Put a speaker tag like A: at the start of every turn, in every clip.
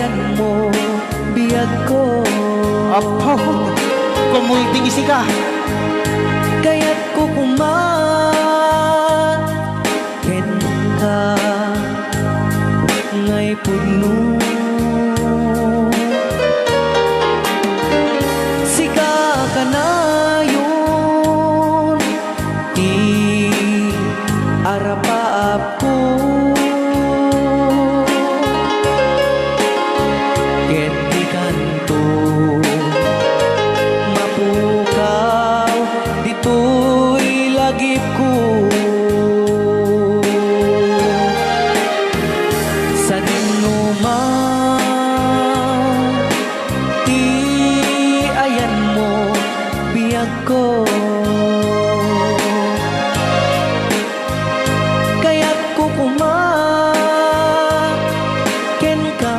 A: ayan mo biyag ko.
B: Apo, kumulting isi ka.
A: Kaya't ko ken ka ngay puno. Sika ka na yun di arapaap ko. Ket di kanto mapukaw dito'y lagip ko. Sa dinuman di ayan mo biyag ko. Kaya't ko ken ka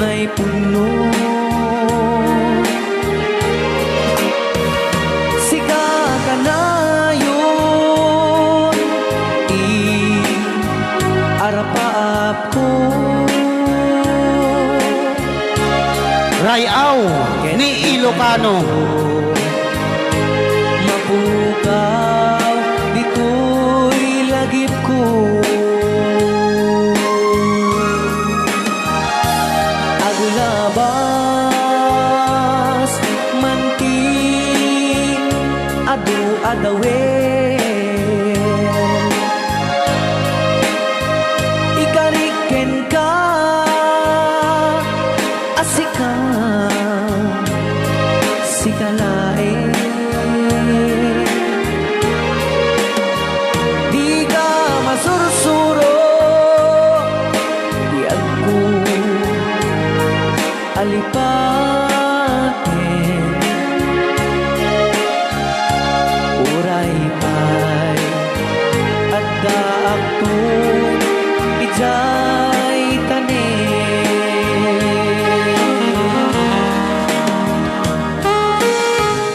A: ngay puno. Sika ka na yun di arapaap ko.
B: Rayaw ni Ilocano.
A: Mapukaw dito'y lagip ko. Agulabas manti adu-adawen. Ikariken ka asika sikalae. Di ka masursuro di ako alipatin. Uray pa'y at daak to ijay tanin.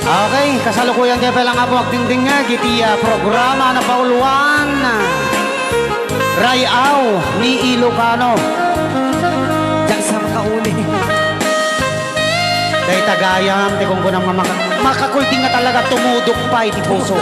B: Okay, kasalukuyan kayo palang abo agdingding nga gitiya programa na pauluan. Rayaw ni Ilocano.
A: Diyan sa makauli.
B: Dahil tagayam, di kung kunang makakulting nga talaga tumudok pa iti puso.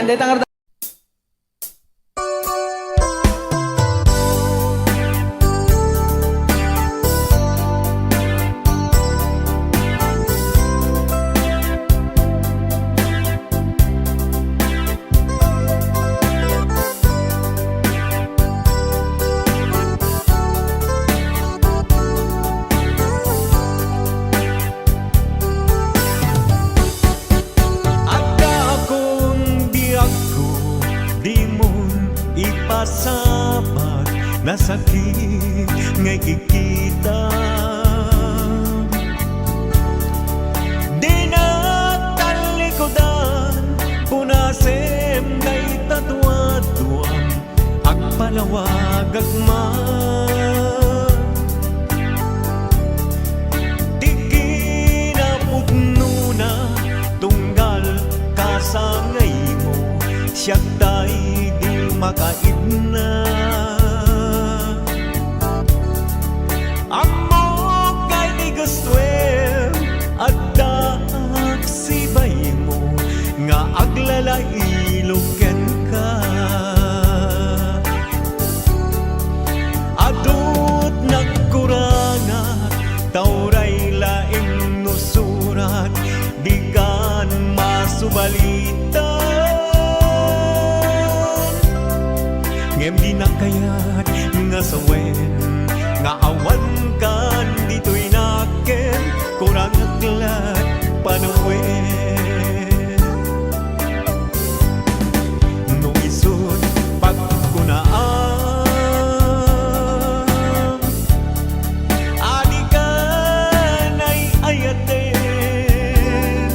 A: Dahil tangar
C: Agda akong di ako, di mo ipasabat na sakit ngay kikita. Di na talikodan, punasem ngay tatuaduan, agpalawag agman. Di kinapugno na tunggal kasangay mo, siya tayo di makaidna. Amo kay di gustuin at daak sibay mo, nga aglalailuken ka. Adut nagkurangat, tauray laing nusurat, di kan masubalitan. Ngem di na kayat nga sawen, nga awan kan dito'y naken, kurang aglat panawen. Nung isod pagkunaan, adi ka na'y ayaten.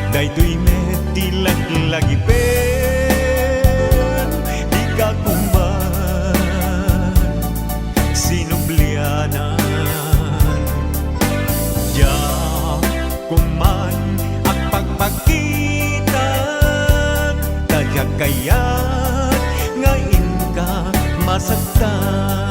C: Daytoy met tilag-lagi pen, di ka kuman sinublianan. Diya kuman ang pagpagitan, tadya kaya't ngayon ka masaktan.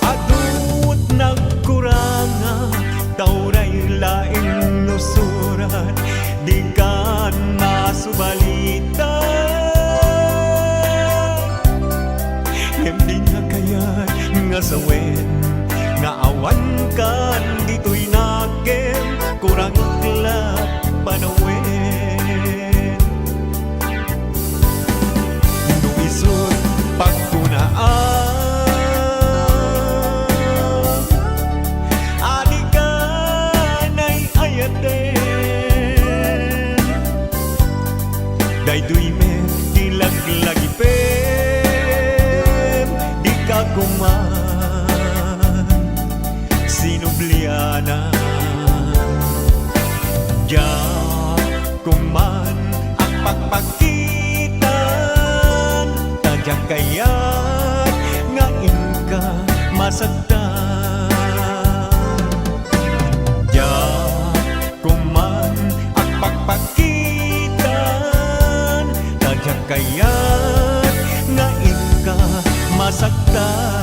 C: Adut nagkuranga, tauray laing nusurat, di kan masubalitan. Ngem di nga kayat nga sawen, nga awan kan dito'y naken, kurang aglat panawen. Nung isod pagkunaan, adi ka na'y ayaten. Daytoy met tilag-lagi pen, di ka kuman sinublianan. Diya kuman ang pagpagitan, tadya kaya't ngayon ka masaktan. Diya kuman ang pagpagitan, tadya kaya't ngayon ka masaktan.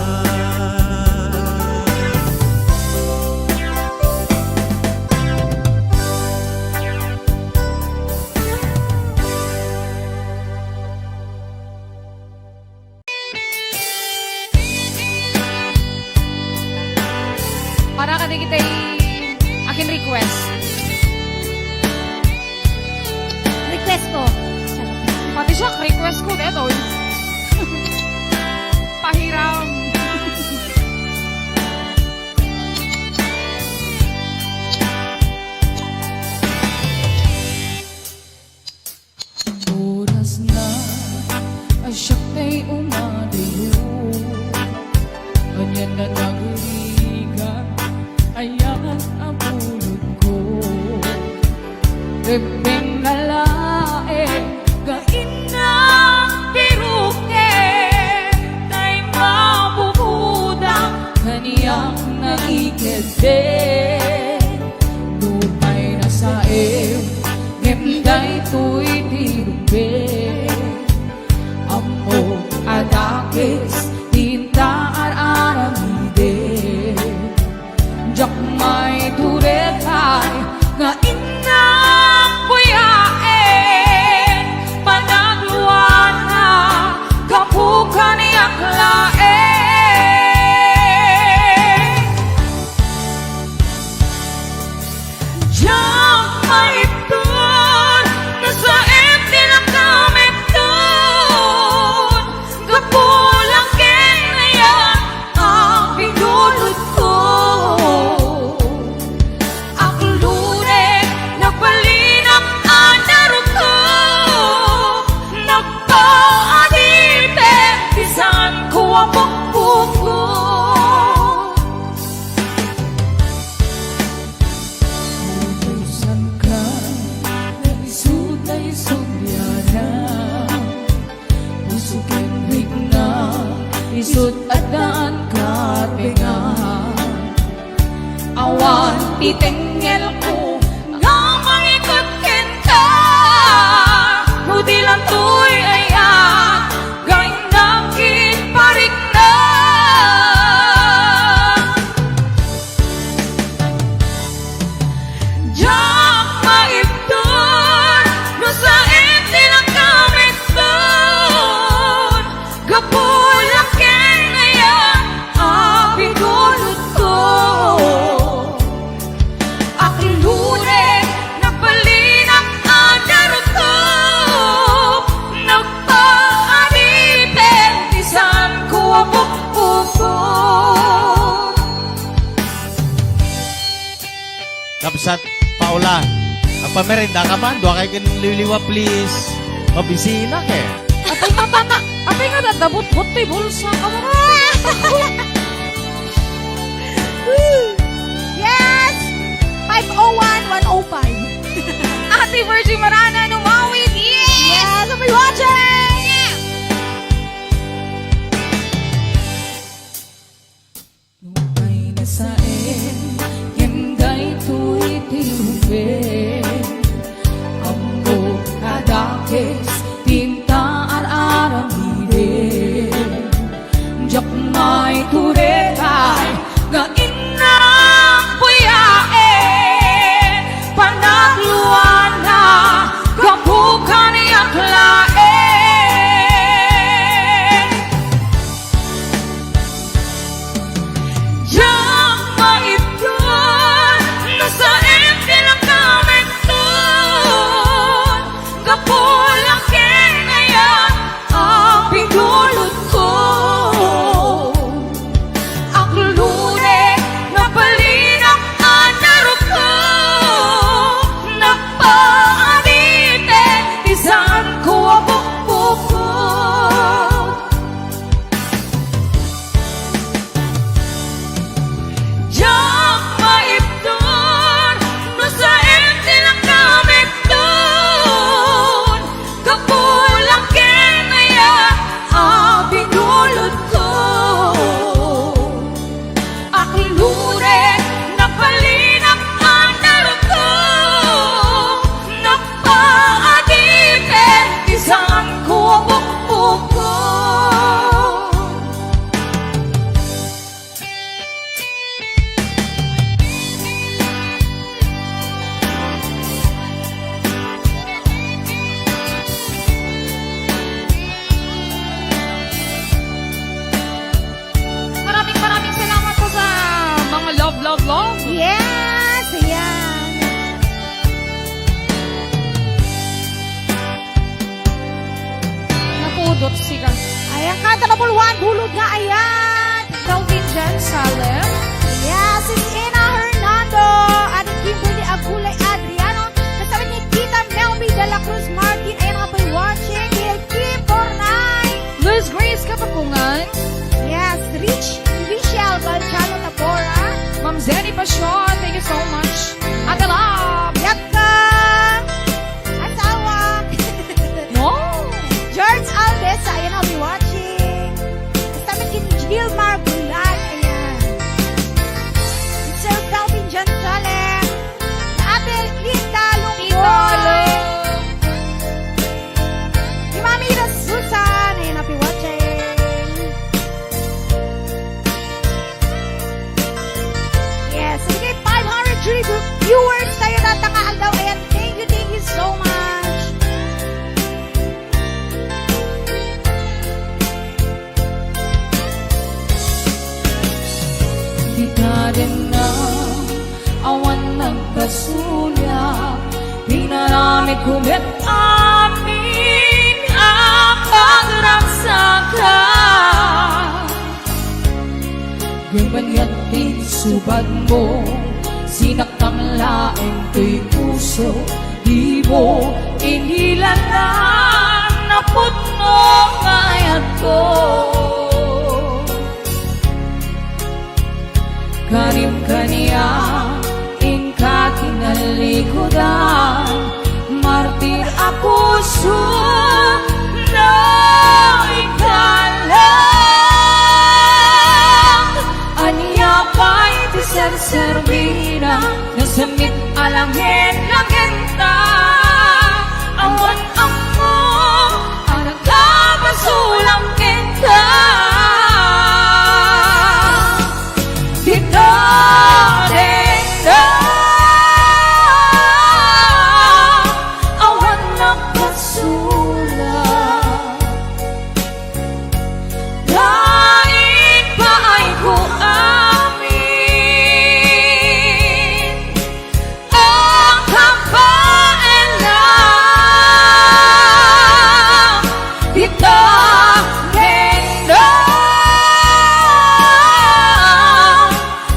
D: Para ka kita akin request.
E: Request ko.
D: Pati siya, request ko dito. Pahiram.
F: Oras na ay siya kay umadayo, ganyan na nagurigan, ayan ang pulot ko. Rebeng na lae, gain din Lumay na saim Ngemday to'y dirubin Amo adakis Tinta ar-aramide Jak may turekay Nga inang buyain Panagluan na Kapukan niyak lain Jak may tun Nasa empty lang kami tun Kapulang kinaya Ang pinulot ko Aklure Nagpalinang anarot ko Nagpaadite Bisan ko ang pagpuko Utusan ka Naisutay subyana Pusukin higna Isut adan ka tinga Awan titengel ko Nga mangikot ka Nudi lang to'y ayan Galing nakit parik na Jak maipton No sa empty lang kami ton Gapulang kinaya Ang pinulot ko Akilure Nagpalinang anarot ko Nagpaariten Isan ko ang pagpupo
G: Kapsat, Paula, ang pamerinda ka man, doon kayo liliwa, please. Mabisina ka eh.
D: Apay nga dadabot-bot tay bulsa ka mo.
E: Yes! 501-105.
D: Ate Virgie Marana numawit. Yes!
E: Yes! I'll be watching!
F: Lumay na sain Yenday to'y tirubin Amo adakis Tinta ar-aramide Jak may turekay Nga inang buyain Panagluan na Kapukan niyak lain Jak maipton Nasa empty lang kami ton Kapulang kinaya Ang pinulot ko Aklure Napalinang anarot ko Nagpaadite Isan ko ang pagpupo Jak maipton No sa empty lang kami ton Kapulang kinaya Ang pinulot ko Aklure Nagpalinang anarot ko Nagpaadite Isan ko ang pagpupo
D: Maraming salamat po sa mga love.
E: Yes! Ayan!
D: Napudot siya.
E: Ayan, kanta na puluhan, bulod nga, ayan!
D: Calvin Jan Salem.
E: Yes, it's Ina Hernando, at Kimberly Agulay Adriano, kasama ni Tita Melby de la Cruz Martin, ayan nga po'y watching, Lil Kim Bornay,
D: Liz Grace Kapapungan.
E: yes, Richelle Balchano Tabora,
D: Ma'am Zenny Pasyon. Thank you so much. Ate Love.
E: Yatka, asawa,
D: No.
E: George Aldesa, ayan I'll be watching, kasama ni Gilmar Bulan, ayan, Sir
F: may kumit amin ang pagragsakan. Ganyan din subad mo, sinaktan laing kay puso, di mo inilanan na puno ngayat ko. Karim kaniya, ingka kinalikodan, martir ako na ikalang. Aniya pa'y tisersermina, nasamit alangin langenta. Awan ako, ang nagkapasulang kita. Dito rin na awan nagpasulang. Daig pa ay ko amin ang kapaelang. Dito rin na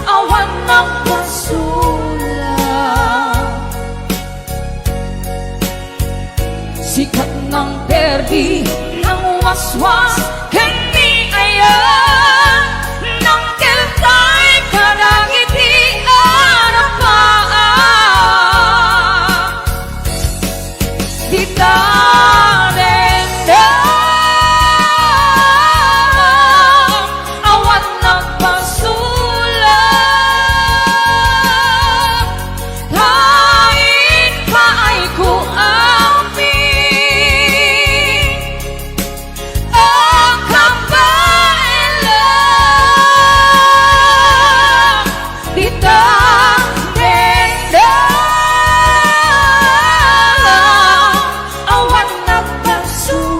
F: awan nagpasulang. Sikat ng perdi ng waswas, hindi ayan ng keltay karangiti arapaan. Dita rin na awan nagpasulang. Kahit pa ay ko amin ang kapaelang. Dita rin na awan nagpasulang.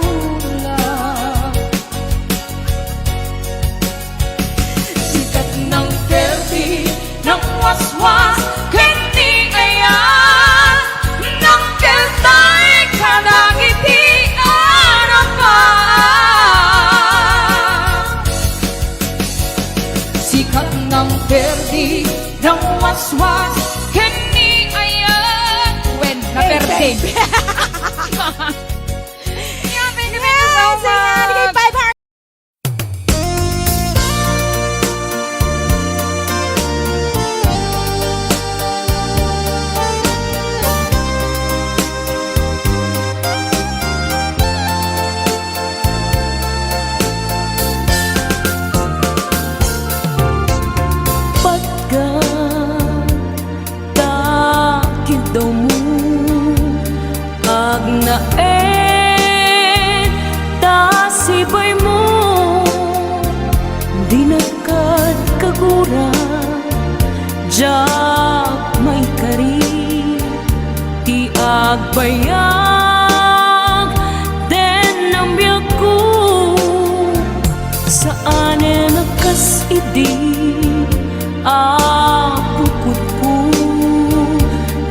F: Sikat ng perdi ng waswas, hindi ayan ng keltay karangiti arapaan. Sikat ng perdi ng waswas, hindi ayan when na perdi.
E: Yeah, thank you so much. Bigay 500.
F: Pagka takid daw mo ag naen tasibay mo, di nagkat kagura jak may kari ti agbayag den ang biyak ko. Saan nakas idi apukot ko,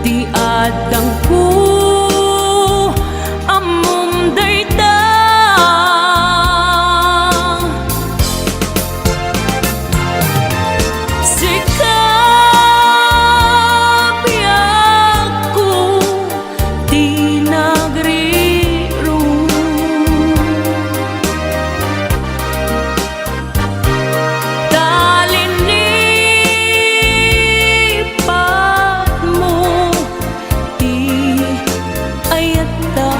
F: di adang ko amom dayta. Sikap biyak ko, di nagriro. Talinipat mo, di ayata.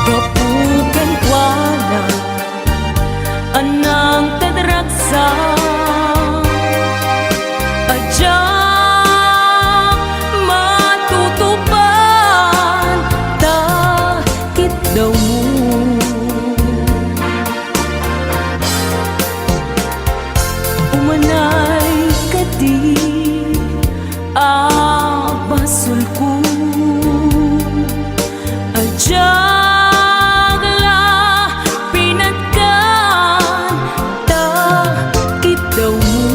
F: Kapukan kwa na anang tadragsa, adyak matutupan takit daw mo. Umanay ka di abasul ko, adyak la pinagkan takit daw mo.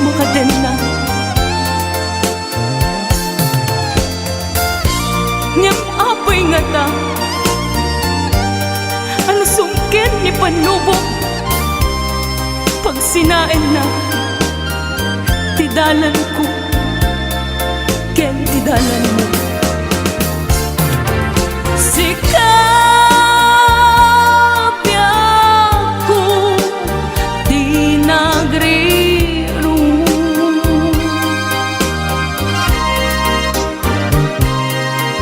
F: makadena. Ngem apoy nga ta, ang sungkit ni panubok. Pag sinain na, tidalan ko, ken tidalan mo. Sikap ko, di nagriro.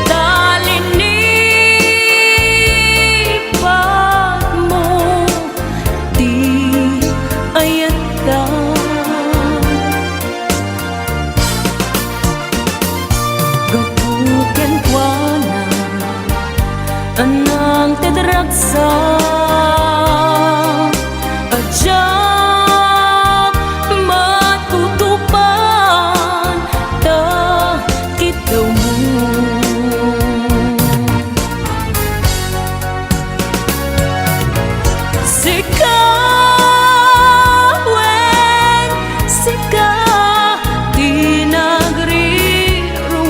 F: Talinipan mo, di ayata. Gapuken kwa na anang tedragsa ajak matutupan takit daw mo. Sikaweng sika di nagriro.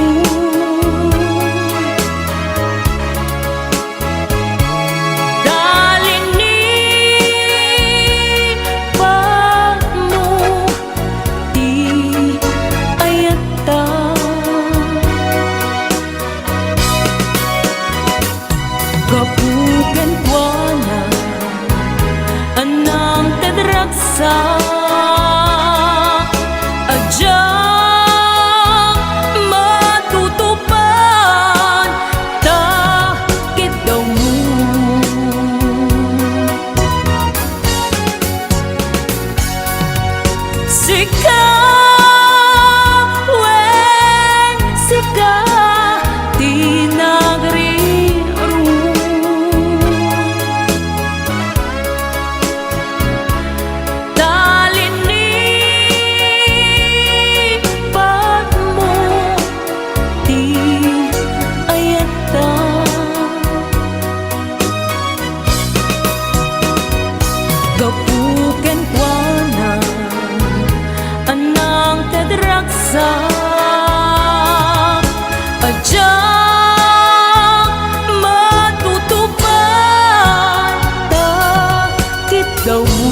F: Dalinipan mo, di ayata. Kapuken kwa na anang tedragsa ajak matutupan takit daw mo. Sikaweng sika di nagriro. Talinipan mo, di ayata. Gapuken kwa na anang tedragsa ajak matutupan takit daw mo.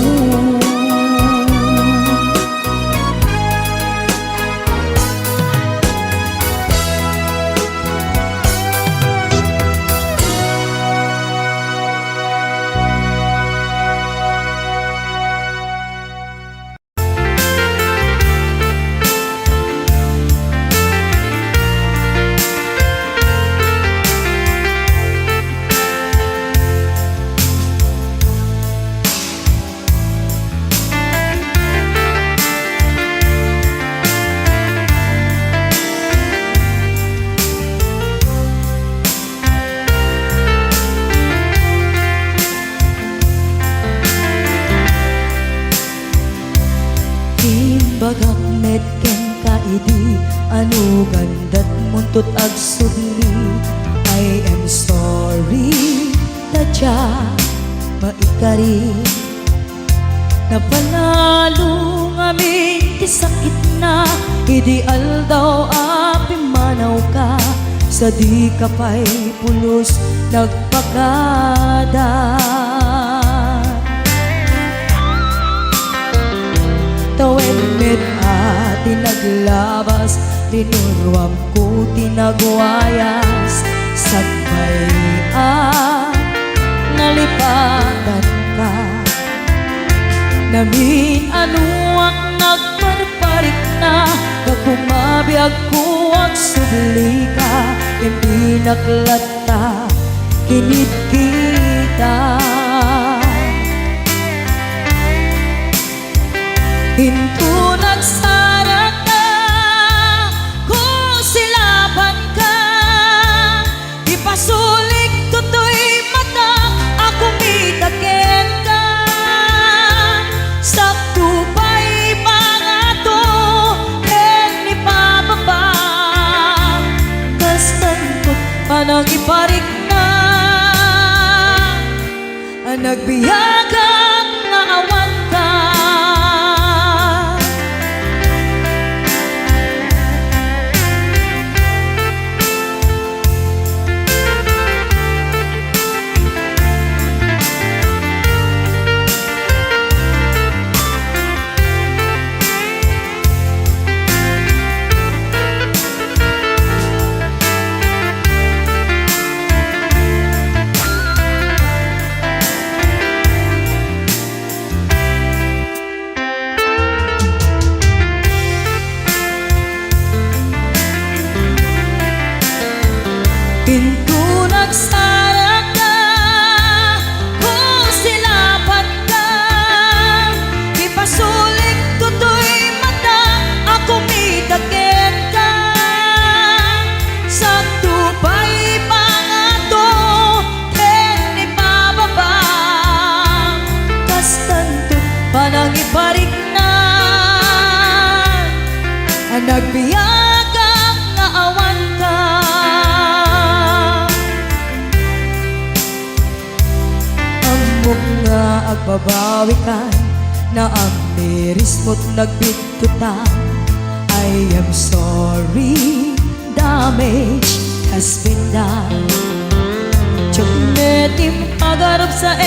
F: Timbagak medken kaidi anu gandat muntut ag sudli. I am sorry tadya maikari napanalo ngamin ti sakit na ideal daw api manaw ka sa di ka pa'y pulos nagpakada. Tawen med tinaglabas, tinurwam ko tinagwayas. Sagbay nalipatan ka, namin anuak nagparparik na. Pagpumabiyag ko ang subli ka, hindi naklata kinit kita. Hinto nagsarat na kung silaban ka, ipasulik tutoy mata ako mitaken ka. Sakto pa'y pangato ken ni pababa, kastantot panang iparik na. Nagbiyagang nga awan ka, Into nagsara ka, kung silapan ka, ipasulik tutoy mata, ako mitagin ka. Sa tupay pangato, ten ipababa, kas tanto panang iparik na, nagbiyagang nga awan ka. Amok nga agbabawi ka, na ang miris mo't nagbigkutan. I am sorry, damage has been done. Tiyagnetim agarap sa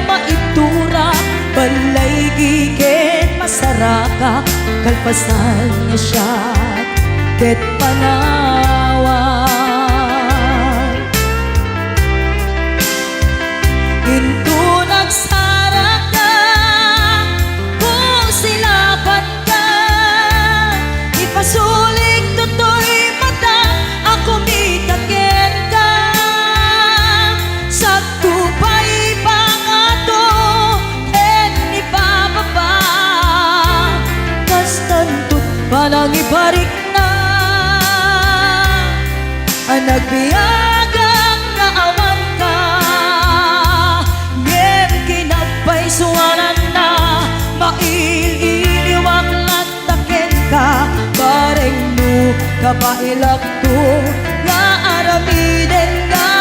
F: maitura, balay gigit masaraka, kalpasan niya siya ket panawan. Into nagsara ka, kung silapan ka, ipasulik tutoy mata, ako mitagin ka. Sa tupay pangato, en ipababa, kas tanto't panang ibarik na, nagbiyagang na awan ka. Ngem kinagpay suwanan na, maililiwag latakin ka, bareng no kapailak to, nga aramiden ka.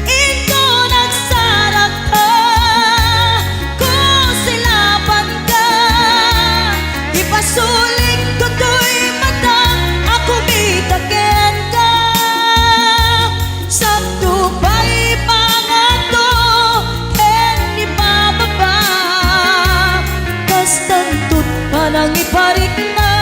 F: Into nagsara ka, kung silapan ka, ipasulik tutoy mata, ako mitagin ka. Sa tupay pangato, en ipababa, kas tanto't panang iparik na,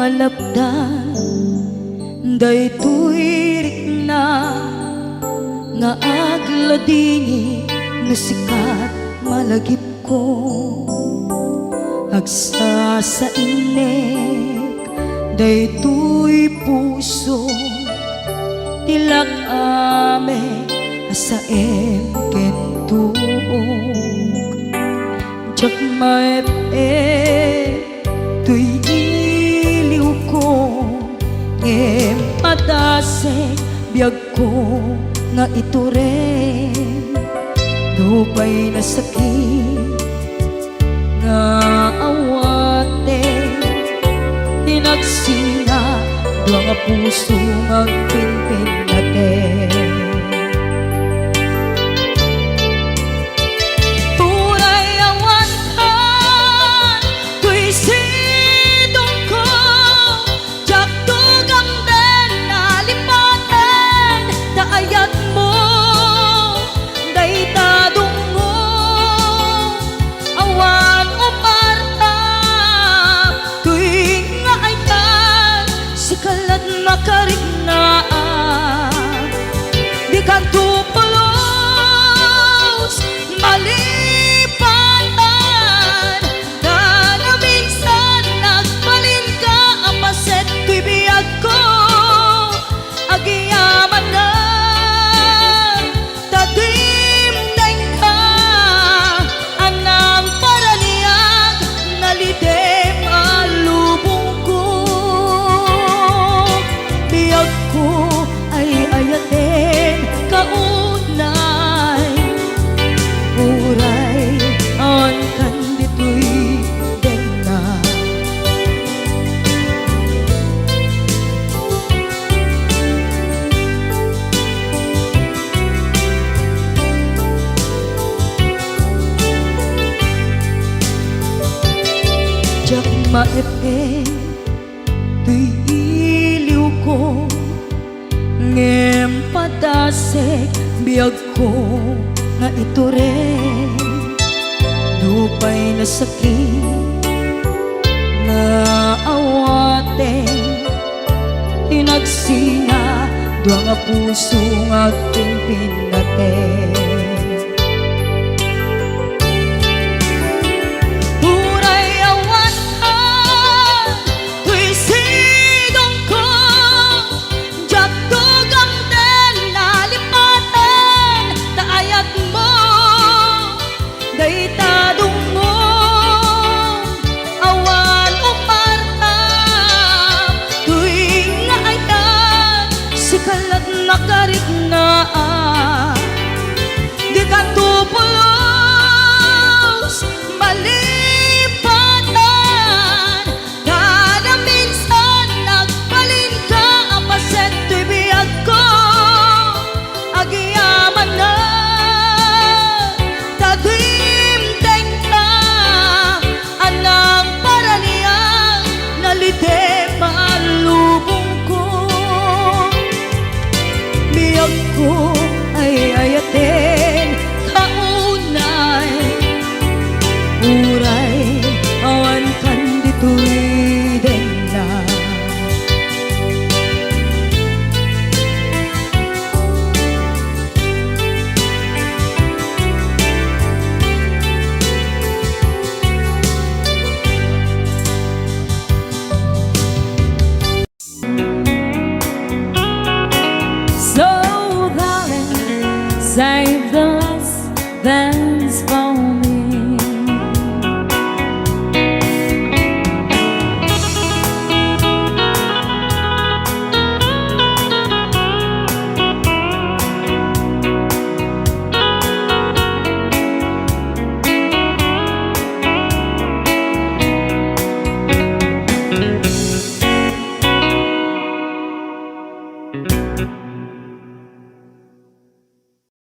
F: malapdan daytoy rikna nga agladingi nga sikat malagip ko agsa sa inek daytoy puso tilak ame asaem kentuog jak maep tuy iliw ko ngem padasek biyag ko nga ito rin dupay na sakit nga awate tinagsinga dua nga puso magpinpin natin turay awantan tuy sidong ko jak tugang den nalipaten daayat mo daytadong mo awan umarta tuwing nga ay tan sikalat makarignaat di kan tupulos malipatan na na minsan nagbalin ka apaset tuy biyag ko agiyaman na tadimdeng ka anang paraniyag nalidem alubong ko biyag ko ay ayaten kaunay uray on kan ditoy denna jak maepe tuy iliw ko ngem padasek biyag ko nga ito rin dupay na sakit nga awate tinagsinga dua nga puso nga pimpin natin turay awantan tuy sidong ko jak tugang den nalipaten daayat mo daytadong mo awan umarta tuwing nga ay tan sikalat nakarignaat di ka tupulos malipatan kada minsan nagbalin ka apaset tuy biyag ko agiyaman na tadimdeng ka anang paraniyang nalidem alubong ko biyag ko ay ayaten kaunay uray awan kan ditoy denna So darling, save the less than